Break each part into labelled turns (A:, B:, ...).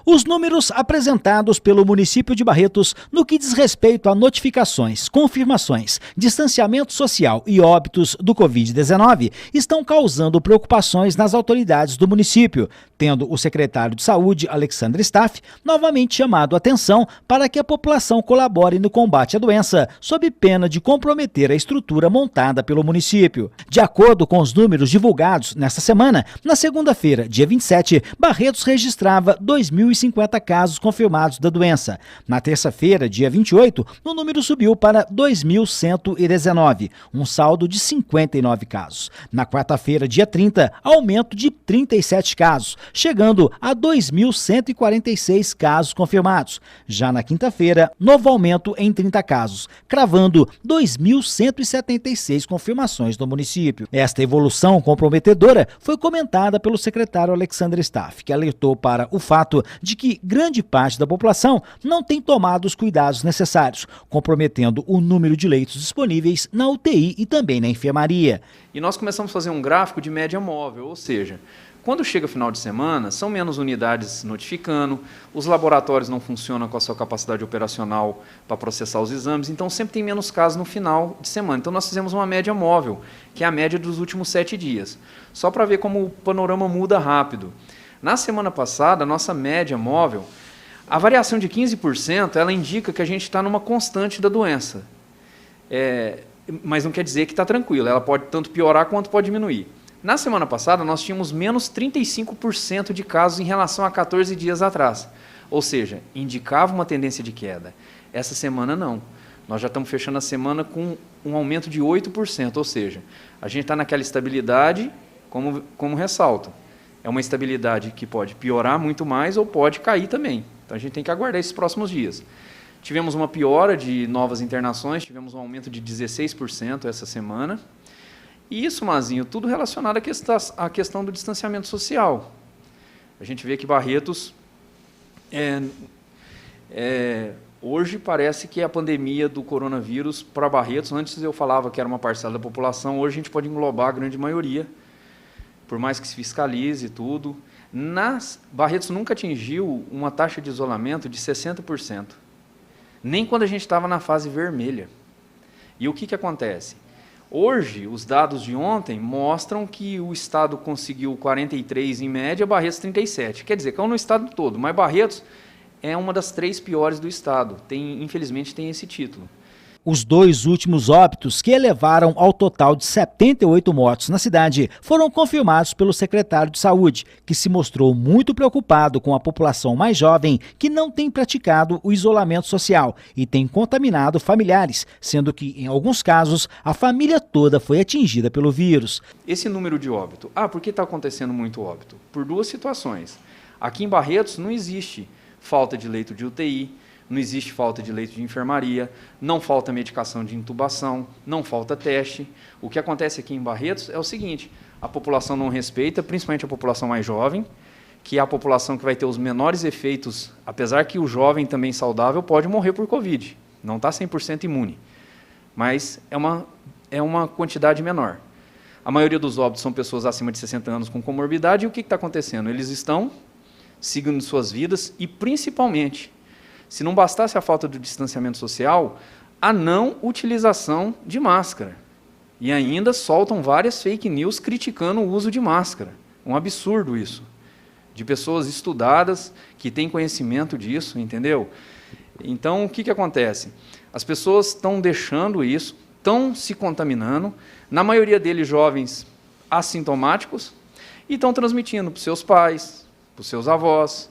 A: Os números apresentados pelo município de Barretos no que diz respeito a notificações, confirmações, distanciamento social e óbitos do Covid-19 estão causando preocupações nas autoridades do município, tendo o secretário de Saúde, Alexandre Staff, novamente chamado a atenção para que a população colabore no combate à doença, sob pena de comprometer a estrutura montada pelo município. De acordo com os números divulgados nesta semana, na segunda-feira, dia 27, Barretos registrava 2.050 casos confirmados da doença. Na terça-feira, dia 28, o número subiu para 2.119, um saldo de 59 casos. Na quarta-feira, dia 30, aumento de 37 casos, chegando a 2.146 casos confirmados. Já na quinta-feira, novo aumento em 30 casos, cravando 2.176 confirmações no município. Esta evolução comprometedora foi comentada pelo secretário Alexandre Staff, que alertou para o fato de que grande parte da população não tem tomado os cuidados necessários, comprometendo o número de leitos disponíveis na UTI e também na enfermaria.
B: E nós começamos a fazer um gráfico de média móvel, ou seja, quando chega final de semana, são menos unidades notificando, os laboratórios não funcionam com a sua capacidade operacional para processar os exames, então sempre tem menos casos no final de semana. Então nós fizemos uma média móvel, que é a média dos últimos 7 dias, só para ver como o panorama muda rápido. Na semana passada, a nossa média móvel, a variação de 15%, ela indica que a gente está numa constante da doença. Mas não quer dizer que está tranquilo, ela pode tanto piorar quanto pode diminuir. Na semana passada, nós tínhamos menos 35% de casos em relação a 14 dias atrás. Ou seja, indicava uma tendência de queda. Essa semana não. Nós já estamos fechando a semana com um aumento de 8%, ou seja, a gente está naquela estabilidade, como ressalto. É uma estabilidade que pode piorar muito mais ou pode cair também. Então a gente tem que aguardar esses próximos dias. Tivemos uma piora de novas internações, tivemos um aumento de 16% essa semana. E isso, Mazinho, tudo relacionado à questão do distanciamento social. A gente vê que Barretos, hoje parece que a pandemia do coronavírus para Barretos, antes eu falava que era uma parcela da população, hoje a gente pode englobar a grande maioria, por mais que se fiscalize tudo. Barretos nunca atingiu uma taxa de isolamento de 60%, nem quando a gente estava na fase vermelha. E o que acontece? Hoje, os dados de ontem mostram que o Estado conseguiu 43 em média, Barretos 37. Quer dizer, caiu no Estado todo, mas Barretos é uma das 3 piores do Estado. Infelizmente tem esse título.
A: Os 2 últimos óbitos, que elevaram ao total de 78 mortos na cidade, foram confirmados pelo secretário de Saúde, que se mostrou muito preocupado com a população mais jovem que não tem praticado o isolamento social e tem contaminado familiares, sendo que, em alguns casos, a família toda foi atingida pelo vírus.
B: Esse número de óbito, por que está acontecendo muito óbito? Por 2 situações. Aqui em Barretos não existe falta de leito de UTI, não existe falta de leito de enfermaria, não falta medicação de intubação, não falta teste. O que acontece aqui em Barretos é o seguinte, a população não respeita, principalmente a população mais jovem, que é a população que vai ter os menores efeitos, apesar que o jovem também saudável pode morrer por Covid, não está 100% imune, mas é uma quantidade menor. A maioria dos óbitos são pessoas acima de 60 anos com comorbidade, e o que está acontecendo? Eles estão seguindo suas vidas e, principalmente, se não bastasse a falta do distanciamento social, a não utilização de máscara. E ainda soltam várias fake news criticando o uso de máscara. Um absurdo isso. De pessoas estudadas, que têm conhecimento disso, entendeu? Então, o que acontece? As pessoas estão deixando isso, estão se contaminando, na maioria deles jovens assintomáticos, e estão transmitindo para os seus pais, para os seus avós,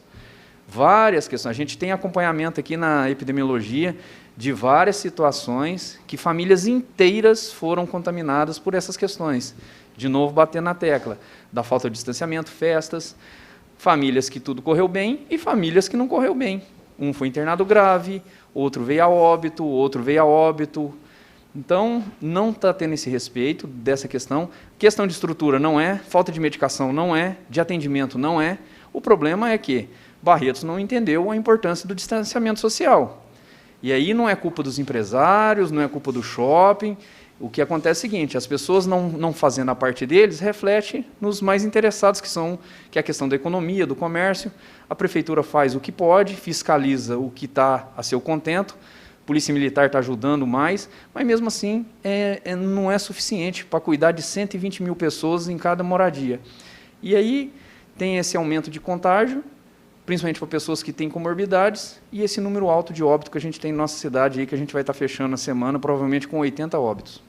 B: várias questões. A gente tem acompanhamento aqui na epidemiologia de várias situações que famílias inteiras foram contaminadas por essas questões. De novo, batendo na tecla da falta de distanciamento, festas, famílias que tudo correu bem e famílias que não correu bem. Um foi internado grave, outro veio a óbito, outro veio a óbito. Então, não está tendo esse respeito dessa questão. Questão de estrutura não é, falta de medicação não é, de atendimento não é. O problema é que Barretos não entendeu a importância do distanciamento social. E aí não é culpa dos empresários, não é culpa do shopping, O que acontece é o seguinte, as pessoas não fazendo a parte deles, reflete nos mais interessados, que é a questão da economia, do comércio. A prefeitura faz o que pode, fiscaliza o que está a seu contento, a Polícia Militar está ajudando mais, mas mesmo assim não é suficiente para cuidar de 120 mil pessoas em cada moradia. E aí tem esse aumento de contágio, principalmente para pessoas que têm comorbidades, e esse número alto de óbito que a gente tem na nossa cidade, aí, que a gente vai estar fechando a semana, provavelmente com 80 óbitos.